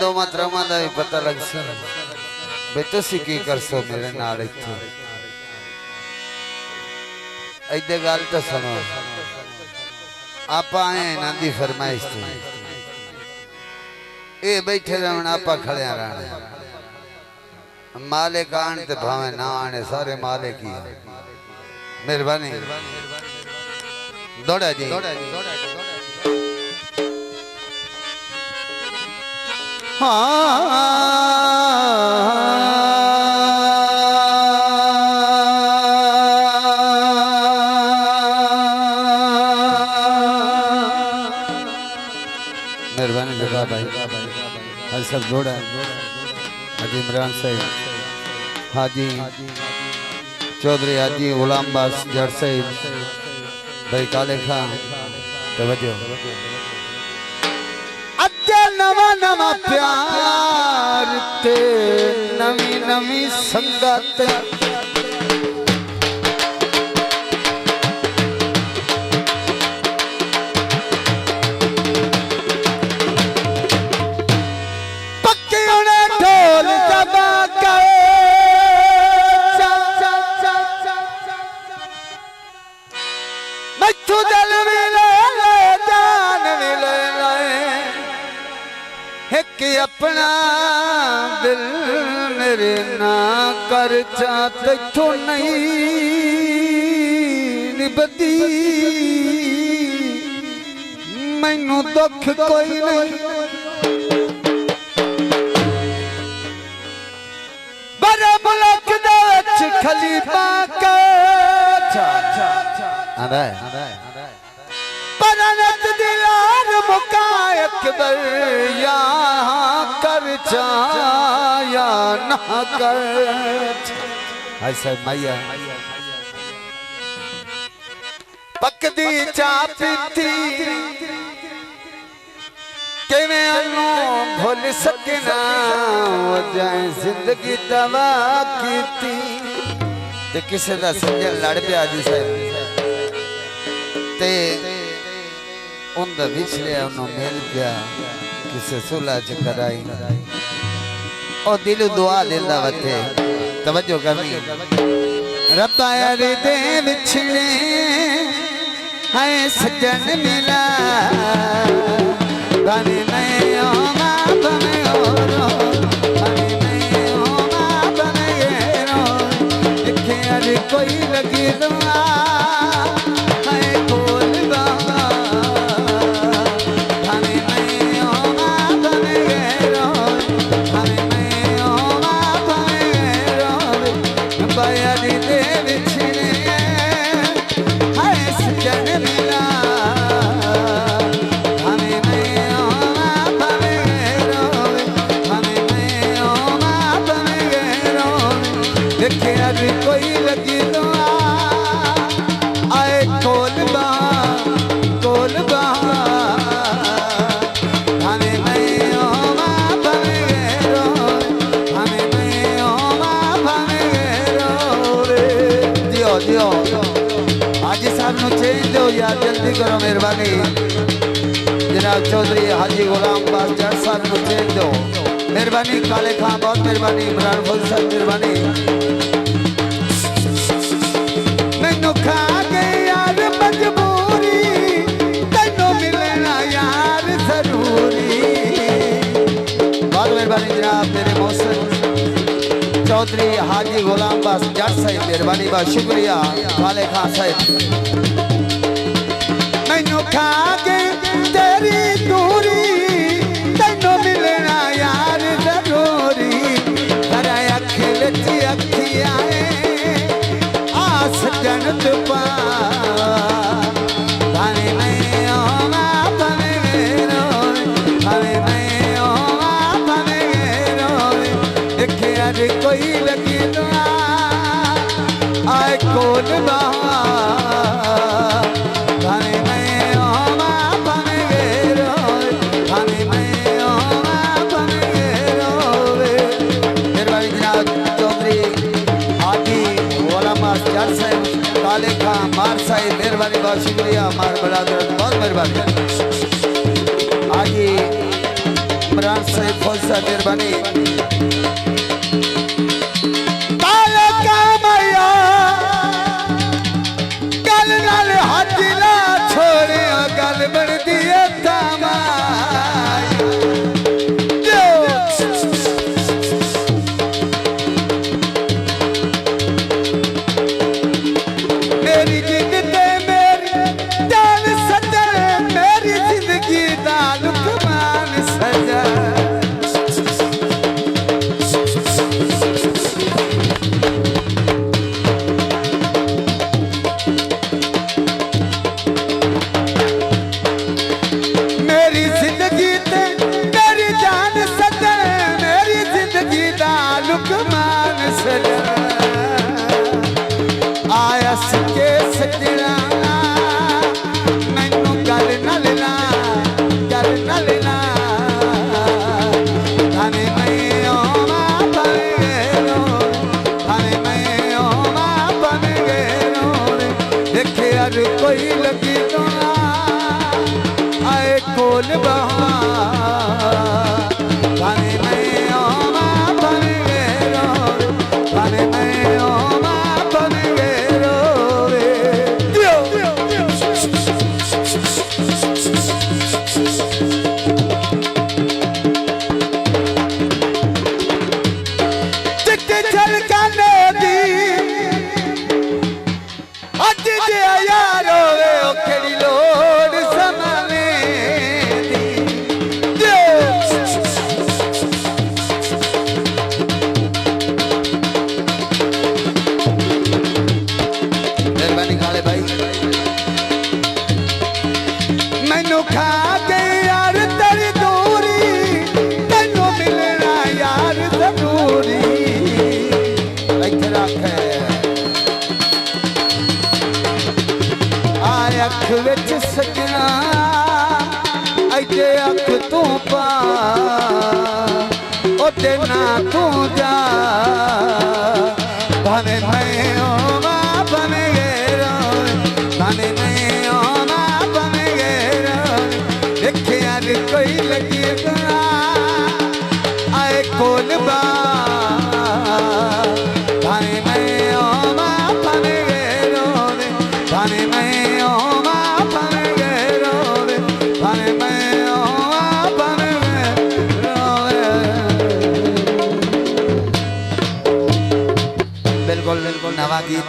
दो मात्रा दा भी पता लग सी बे तुसी की कर सो मेरे नाल इत्थे ऐदे गल तो सुनो आप आए इन्हां दी फरमाइश थी ये बैठे रहना आप खड़िया रहना मालिक आने ते भावे ना आने सारे मालिक ही मेहरबानी दौड़ा जी मेहरबानी लगा भाई हर सब दौड़ा हाजी इमरान साहिब हाजी चौधरी हाजी गुलाम बास जट साहिब भाई काले खान तवज्जो अद्या नवा नवा प्यार ते नवी नवी संगत अपना दिल मेरे ना कर चाहते तो नहीं निभती मैनू दुख कोई नहीं बड़े मुल्क दे विच खलीफा का परनत दिलार मुकायक बर यहाँ कर या ना कर ऐसा मैया पकदी चा पीती किवें अनु भूल सकना जाए जिंदगी दवा कीती ते किसे दा सज्जन लड़ पिया जी साहब ते उनका विछड़िया उन्होंने मिल गया किसे सुलह च कराई और दिल दुआ लेंदा वते तवज्जो करनी रब्बा यारी दे विछड़े है सजन मिला बने नहीं होगा बने और बने नहीं होगा बने रो लिखे अरे कोई लगी दुआ कोई लगी दुआ आए कोलबा हमें मैं ओमा भमे रो हमें मैं ओमा भमे रो रे दियो दियो हाजी साहब नु चेंज दो यार जल्दी करो मेहरबानी जनाब चौधरी हाजी गुलाम बास जट साहब नु चेंज दो मेहरबानी काले खां बहुत मेहरबानी इमरान फौज साहब मेहरबानी खा गए यार मजबूरी तेनों मिलना यार जरूरी बहुत मेहरबानी जनाब मेरे मौसम चौधरी हाजी गुलाम बास जट साहिब मेहरबानी बहुत शुक्रिया काले खां साहिब मैनू खा गए तेरी दूरी तेनों मिलना यार जरूरी तेरा अखी लची अखी आए सजन पा भावे मैं ओमा भावे रो भावे मैं ओमा भावे रो देखे अरे कोई लगी दुआ आए कोल भावे मैं ओमा भावे रो भावे मैं ओमा भावे रो मेहरबानी जनाब चौधरी हाजी गुलाम बास जट साहिब काले खां मार साहिब मेहरबानी बहुत शुक्रिया मार बरादर बहुत मेहरबानी हाजी इमरान साहिब फौज साहब मेहरबानी ताले का मैया गल नाल हाथ ना छोड़े गल बन दिए मेरी जिद ते मेरी जान सजन मेरी जिंदगी दा लुकमान सजा मेरी जिंदगी ते मेरी जान सजन मेरी जिंदगी दा लुकमान सजा आया सके सजना मैनू गल न लेना थाने मैं ओमा बन गए थाने मैं ओमा बन गए देखे अज कोई लगी तो आए कोल बहा थाने मैं ओमा बन गए थाने मैं ओमा बन गए मैनू खा के यार तेरी दूरी तेनू मिलना यार जरूरी इत्थे रख आए अख विच सजना इत्थे अख तू पा ओते ना तू जा भावे मैं ओमा बन गए भावे मैं ओमा बन गए देखे अज कोई लगी आए कोल बा भावे मैं ओमा बन गए भावे मैं ओमा बन गए भावे मैं ओमा बन गए बिल्कुल बिल्कुल नवा गीत